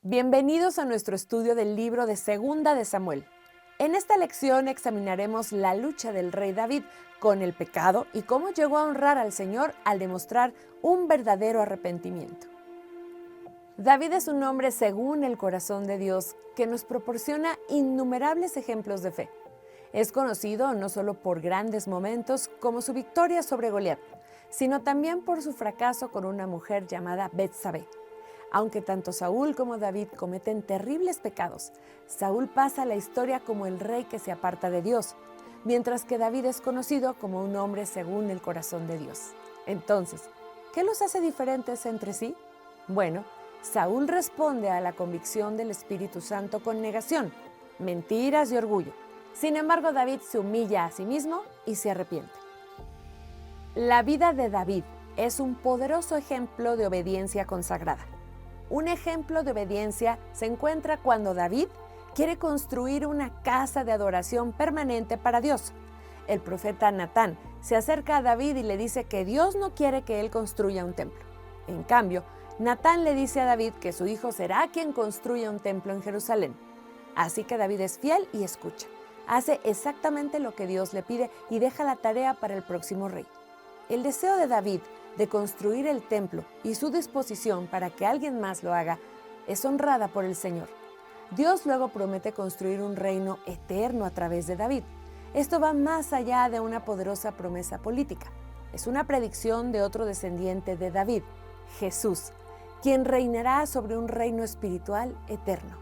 Bienvenidos a nuestro estudio del libro de Segunda de Samuel. En esta lección examinaremos la lucha del rey David con el pecado y cómo llegó a honrar al Señor al demostrar un verdadero arrepentimiento. David es un hombre según el corazón de Dios que nos proporciona innumerables ejemplos de fe. Es conocido no solo por grandes momentos como su victoria sobre Goliat, sino también por su fracaso con una mujer llamada Betsabé. Aunque tanto Saúl como David cometen terribles pecados, Saúl pasa a la historia como el rey que se aparta de Dios, mientras que David es conocido como un hombre según el corazón de Dios. Entonces, ¿qué los hace diferentes entre sí? Bueno, Saúl responde a la convicción del Espíritu Santo con negación, mentiras y orgullo. Sin embargo, David se humilla a sí mismo y se arrepiente. La vida de David es un poderoso ejemplo de obediencia consagrada. Un ejemplo de obediencia se encuentra cuando David quiere construir una casa de adoración permanente para Dios. El profeta Natán se acerca a David y le dice que Dios no quiere que él construya un templo. En cambio, Natán le dice a David que su hijo será quien construya un templo en Jerusalén. Así que David es fiel y escucha. Hace exactamente lo que Dios le pide y deja la tarea para el próximo rey. El deseo de David de construir el templo y su disposición para que alguien más lo haga es honrada por el Señor. Dios luego promete construir un reino eterno a través de David. Esto va más allá de una poderosa promesa política. Es una predicción de otro descendiente de David, Jesús, quien reinará sobre un reino espiritual eterno.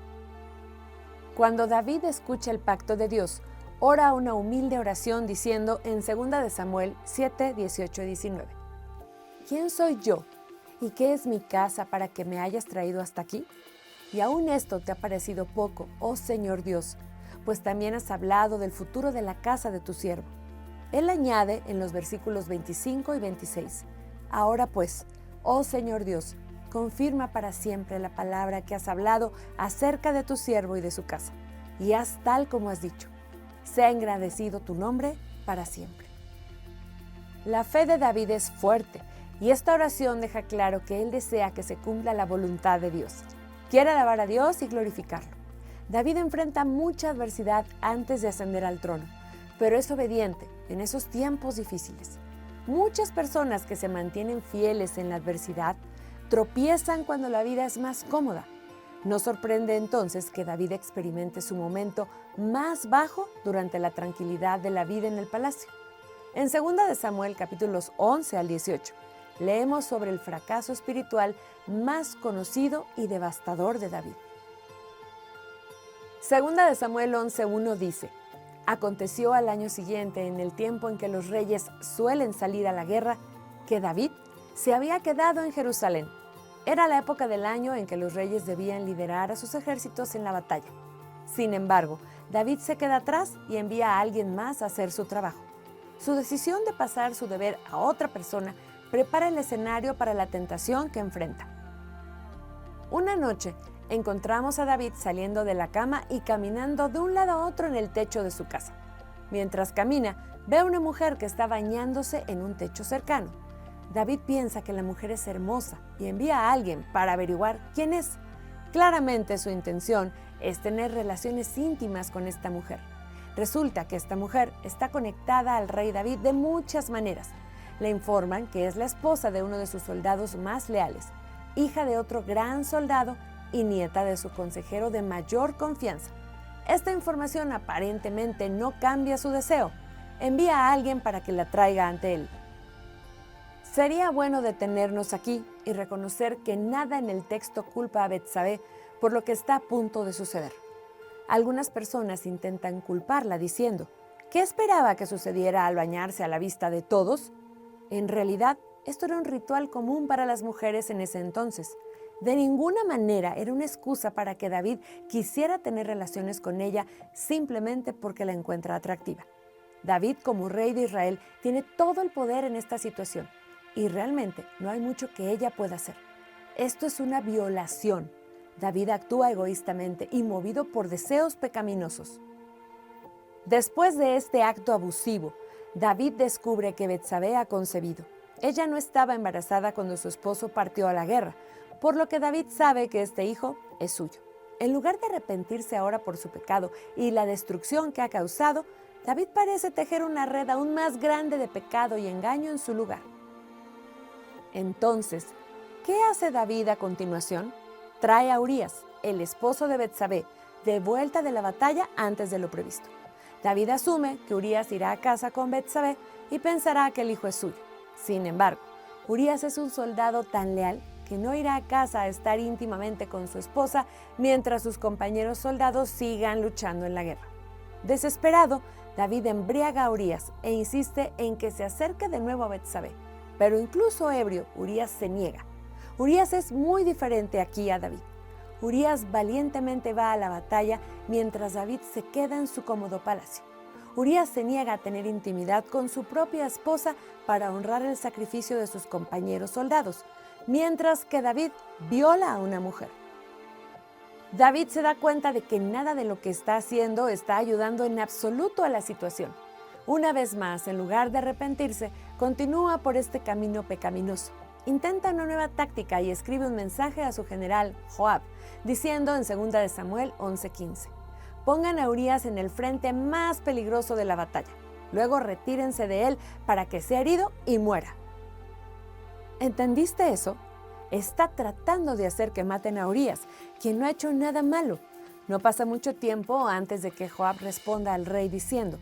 Cuando David escucha el pacto de Dios, ora una humilde oración diciendo en 2 de Samuel 7, 18 y 19: ¿Quién soy yo y qué es mi casa para que me hayas traído hasta aquí? Y aún esto te ha parecido poco, oh Señor Dios, pues también has hablado del futuro de la casa de tu siervo. Él añade en los versículos 25 y 26: Ahora pues, oh Señor Dios, confirma para siempre la palabra que has hablado acerca de tu siervo y de su casa, y haz tal como has dicho. Sea engrandecido tu nombre para siempre. La fe de David es fuerte, y esta oración deja claro que él desea que se cumpla la voluntad de Dios. Quiere alabar a Dios y glorificarlo. David enfrenta mucha adversidad antes de ascender al trono, pero es obediente en esos tiempos difíciles. Muchas personas que se mantienen fieles en la adversidad tropiezan cuando la vida es más cómoda. No sorprende entonces que David experimente su momento más bajo durante la tranquilidad de la vida en el palacio. En 2 de Samuel capítulos 11 al 18, leemos sobre el fracaso espiritual más conocido y devastador de David. 2 de Samuel 11:1 dice: Aconteció al año siguiente, en el tiempo en que los reyes suelen salir a la guerra, que David se había quedado en Jerusalén. Era la época del año en que los reyes debían liderar a sus ejércitos en la batalla. Sin embargo, David se queda atrás y envía a alguien más a hacer su trabajo. Su decisión de pasar su deber a otra persona prepara el escenario para la tentación que enfrenta. Una noche, encontramos a David saliendo de la cama y caminando de un lado a otro en el techo de su casa. Mientras camina, ve a una mujer que está bañándose en un techo cercano. David piensa que la mujer es hermosa y envía a alguien para averiguar quién es. Claramente su intención es tener relaciones íntimas con esta mujer. Resulta que esta mujer está conectada al rey David de muchas maneras. Le informan que es la esposa de uno de sus soldados más leales, hija de otro gran soldado y nieta de su consejero de mayor confianza. Esta información aparentemente no cambia su deseo. Envía a alguien para que la traiga ante él. Sería bueno detenernos aquí y reconocer que nada en el texto culpa a Betsabé por lo que está a punto de suceder. Algunas personas intentan culparla diciendo: ¿qué esperaba que sucediera al bañarse a la vista de todos? En realidad, esto era un ritual común para las mujeres en ese entonces. De ninguna manera era una excusa para que David quisiera tener relaciones con ella simplemente porque la encuentra atractiva. David, como rey de Israel, tiene todo el poder en esta situación y realmente no hay mucho que ella pueda hacer. Esto es una violación. David actúa egoístamente y movido por deseos pecaminosos. Después de este acto abusivo, David descubre que Betsabé ha concebido. Ella no estaba embarazada cuando su esposo partió a la guerra, por lo que David sabe que este hijo es suyo. En lugar de arrepentirse ahora por su pecado y la destrucción que ha causado, David parece tejer una red aún más grande de pecado y engaño en su lugar. Entonces, ¿qué hace David a continuación? Trae a Urías, el esposo de Betsabé, de vuelta de la batalla antes de lo previsto. David asume que Urías irá a casa con Betsabé y pensará que el hijo es suyo. Sin embargo, Urías es un soldado tan leal que no irá a casa a estar íntimamente con su esposa mientras sus compañeros soldados sigan luchando en la guerra. Desesperado, David embriaga a Urías e insiste en que se acerque de nuevo a Betsabé, pero incluso ebrio, Urías se niega. Urías es muy diferente aquí a David. Urías valientemente va a la batalla mientras David se queda en su cómodo palacio. Urías se niega a tener intimidad con su propia esposa para honrar el sacrificio de sus compañeros soldados, mientras que David viola a una mujer. David se da cuenta de que nada de lo que está haciendo está ayudando en absoluto a la situación. Una vez más, en lugar de arrepentirse, continúa por este camino pecaminoso. Intenta una nueva táctica y escribe un mensaje a su general, Joab, diciendo en 2 de Samuel 11:15, pongan a Urías en el frente más peligroso de la batalla. Luego retírense de él para que sea herido y muera. ¿Entendiste eso? Está tratando de hacer que maten a Urías, quien no ha hecho nada malo. No pasa mucho tiempo antes de que Joab responda al rey diciendo,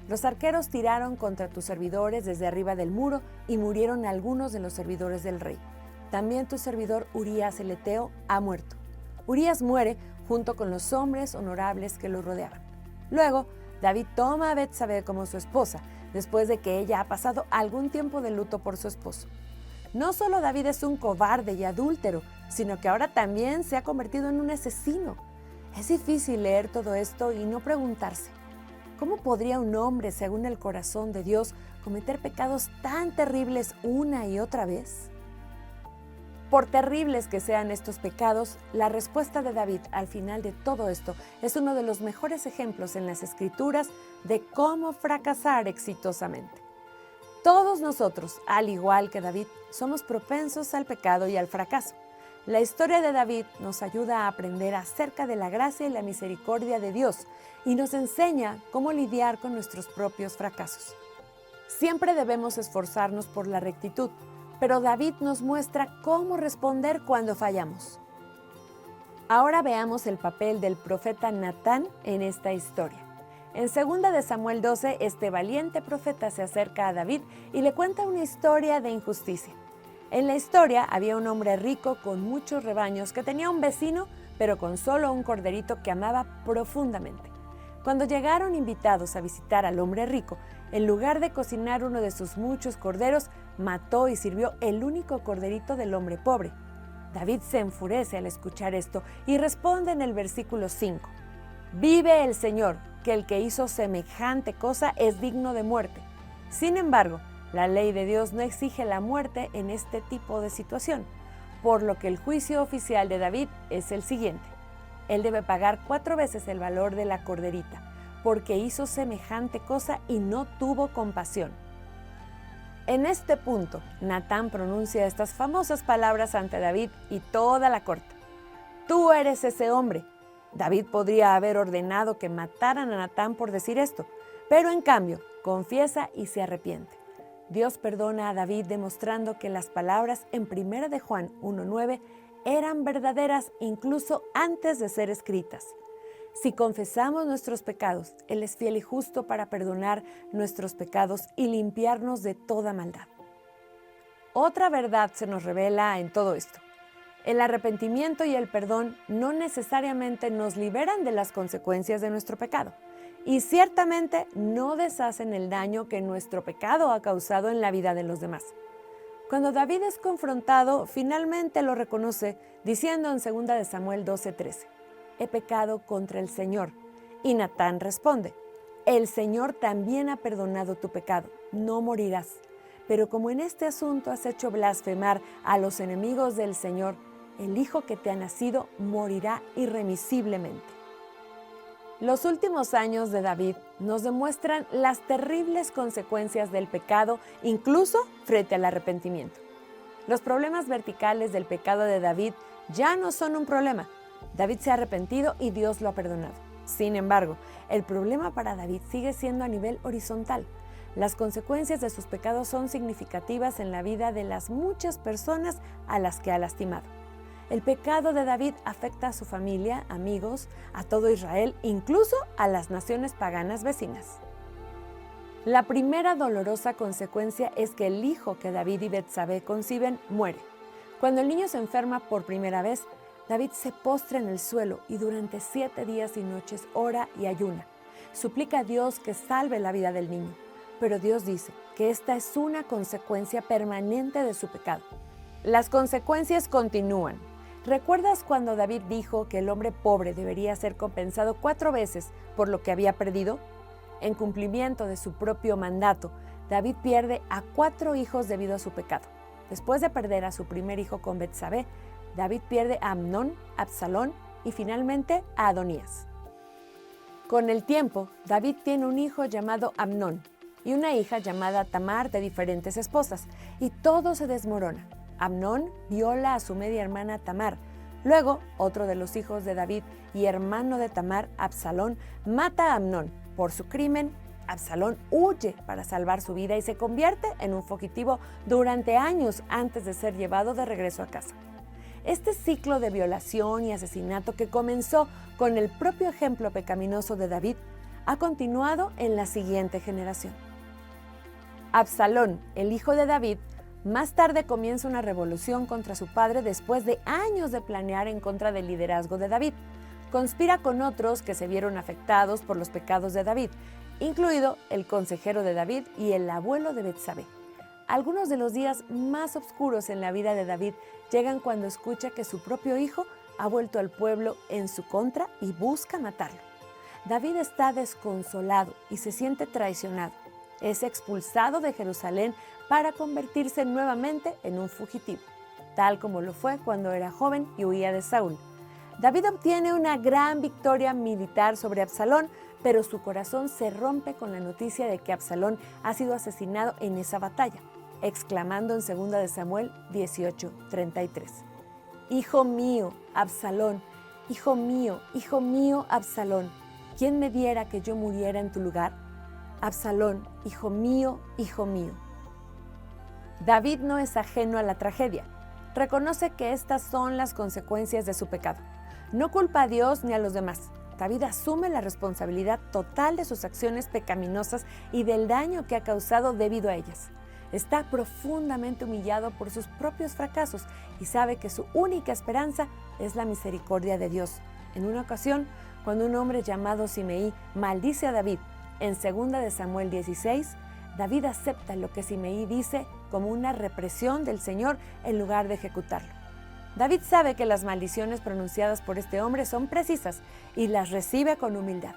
los arqueros tiraron contra tus servidores desde arriba del muro y murieron algunos de los servidores del rey. También tu servidor Urías el Eteo ha muerto. Urías muere junto con los hombres honorables que lo rodeaban. Luego, David toma a Betsabé como su esposa, después de que ella ha pasado algún tiempo de luto por su esposo. No solo David es un cobarde y adúltero, sino que ahora también se ha convertido en un asesino. Es difícil leer todo esto y no preguntarse, ¿cómo podría un hombre, según el corazón de Dios, cometer pecados tan terribles una y otra vez? Por terribles que sean estos pecados, la respuesta de David al final de todo esto es uno de los mejores ejemplos en las Escrituras de cómo fracasar exitosamente. Todos nosotros, al igual que David, somos propensos al pecado y al fracaso. La historia de David nos ayuda a aprender acerca de la gracia y la misericordia de Dios y nos enseña cómo lidiar con nuestros propios fracasos. Siempre debemos esforzarnos por la rectitud, pero David nos muestra cómo responder cuando fallamos. Ahora veamos el papel del profeta Natán en esta historia. En 2 de Samuel 12, este valiente profeta se acerca a David y le cuenta una historia de injusticia. En la historia había un hombre rico con muchos rebaños que tenía un vecino, pero con solo un corderito que amaba profundamente. Cuando llegaron invitados a visitar al hombre rico, en lugar de cocinar uno de sus muchos corderos, mató y sirvió el único corderito del hombre pobre. David se enfurece al escuchar esto y responde en el versículo 5. Vive el Señor, que el que hizo semejante cosa es digno de muerte. Sin embargo, la ley de Dios no exige la muerte en este tipo de situación, por lo que el juicio oficial de David es el siguiente. Él debe pagar 4 veces el valor de la corderita, porque hizo semejante cosa y no tuvo compasión. En este punto, Natán pronuncia estas famosas palabras ante David y toda la corte. Tú eres ese hombre. David podría haber ordenado que mataran a Natán por decir esto, pero en cambio, confiesa y se arrepiente. Dios perdona a David demostrando que las palabras en 1 de Juan 1:9 eran verdaderas incluso antes de ser escritas. Si confesamos nuestros pecados, Él es fiel y justo para perdonar nuestros pecados y limpiarnos de toda maldad. Otra verdad se nos revela en todo esto. El arrepentimiento y el perdón no necesariamente nos liberan de las consecuencias de nuestro pecado. Y ciertamente no deshacen el daño que nuestro pecado ha causado en la vida de los demás. Cuando David es confrontado, finalmente lo reconoce, diciendo en 2 de Samuel 12:13, he pecado contra el Señor. Y Natán responde, el Señor también ha perdonado tu pecado, no morirás. Pero como en este asunto has hecho blasfemar a los enemigos del Señor, el hijo que te ha nacido morirá irremisiblemente. Los últimos años de David nos demuestran las terribles consecuencias del pecado, incluso frente al arrepentimiento. Los problemas verticales del pecado de David ya no son un problema. David se ha arrepentido y Dios lo ha perdonado. Sin embargo, el problema para David sigue siendo a nivel horizontal. Las consecuencias de sus pecados son significativas en la vida de las muchas personas a las que ha lastimado. El pecado de David afecta a su familia, amigos, a todo Israel, incluso a las naciones paganas vecinas. La primera dolorosa consecuencia es que el hijo que David y Betsabé conciben muere. Cuando el niño se enferma por primera vez, David se postra en el suelo y durante 7 días y noches ora y ayuna. Suplica a Dios que salve la vida del niño, pero Dios dice que esta es una consecuencia permanente de su pecado. Las consecuencias continúan. ¿Recuerdas cuando David dijo que el hombre pobre debería ser compensado 4 veces por lo que había perdido? En cumplimiento de su propio mandato, David pierde a 4 hijos debido a su pecado. Después de perder a su primer hijo con Betsabé, David pierde a Amnón, Absalón y finalmente a Adonías. Con el tiempo, David tiene un hijo llamado Amnón y una hija llamada Tamar de diferentes esposas, y todo se desmorona. Amnón viola a su media hermana Tamar. Luego, otro de los hijos de David y hermano de Tamar, Absalón, mata a Amnón. Por su crimen, Absalón huye para salvar su vida y se convierte en un fugitivo durante años antes de ser llevado de regreso a casa. Este ciclo de violación y asesinato que comenzó con el propio ejemplo pecaminoso de David ha continuado en la siguiente generación. Absalón, el hijo de David, más tarde comienza una revolución contra su padre después de años de planear en contra del liderazgo de David. Conspira con otros que se vieron afectados por los pecados de David, incluido el consejero de David y el abuelo de Betsabé. Algunos de los días más oscuros en la vida de David llegan cuando escucha que su propio hijo ha vuelto al pueblo en su contra y busca matarlo. David está desconsolado y se siente traicionado. Es expulsado de Jerusalén para convertirse nuevamente en un fugitivo, tal como lo fue cuando era joven y huía de Saúl. David obtiene una gran victoria militar sobre Absalón, pero su corazón se rompe con la noticia de que Absalón ha sido asesinado en esa batalla, exclamando en 2 de Samuel 18:33. Hijo mío, Absalón, hijo mío, Absalón, ¿quién me diera que yo muriera en tu lugar? Absalón, hijo mío, hijo mío. David no es ajeno a la tragedia. Reconoce que estas son las consecuencias de su pecado. No culpa a Dios ni a los demás. David asume la responsabilidad total de sus acciones pecaminosas y del daño que ha causado debido a ellas. Está profundamente humillado por sus propios fracasos y sabe que su única esperanza es la misericordia de Dios. En una ocasión, cuando un hombre llamado Simeí maldice a David, en 2 de Samuel 16, David acepta lo que Simeí dice como una represión del Señor en lugar de ejecutarlo. David sabe que las maldiciones pronunciadas por este hombre son precisas y las recibe con humildad.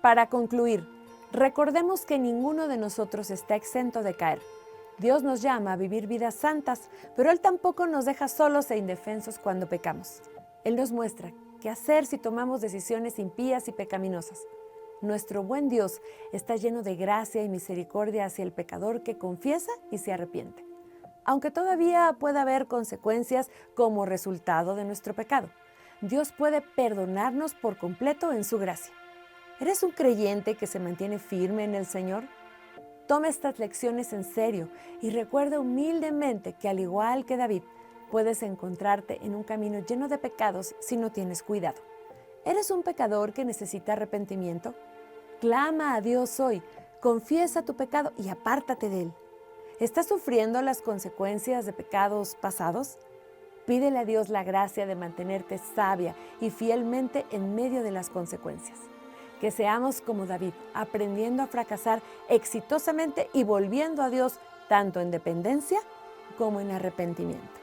Para concluir, recordemos que ninguno de nosotros está exento de caer. Dios nos llama a vivir vidas santas, pero Él tampoco nos deja solos e indefensos cuando pecamos. Él nos muestra qué hacer si tomamos decisiones impías y pecaminosas. Nuestro buen Dios está lleno de gracia y misericordia hacia el pecador que confiesa y se arrepiente, aunque todavía pueda haber consecuencias como resultado de nuestro pecado. Dios puede perdonarnos por completo en su gracia. ¿Eres un creyente que se mantiene firme en el Señor? Toma estas lecciones en serio y recuerda humildemente que, al igual que David, puedes encontrarte en un camino lleno de pecados si no tienes cuidado. ¿Eres un pecador que necesita arrepentimiento? Clama a Dios hoy, confiesa tu pecado y apártate de él. ¿Estás sufriendo las consecuencias de pecados pasados? Pídele a Dios la gracia de mantenerte sabia y fielmente en medio de las consecuencias. Que seamos como David, aprendiendo a fracasar exitosamente y volviendo a Dios tanto en dependencia como en arrepentimiento.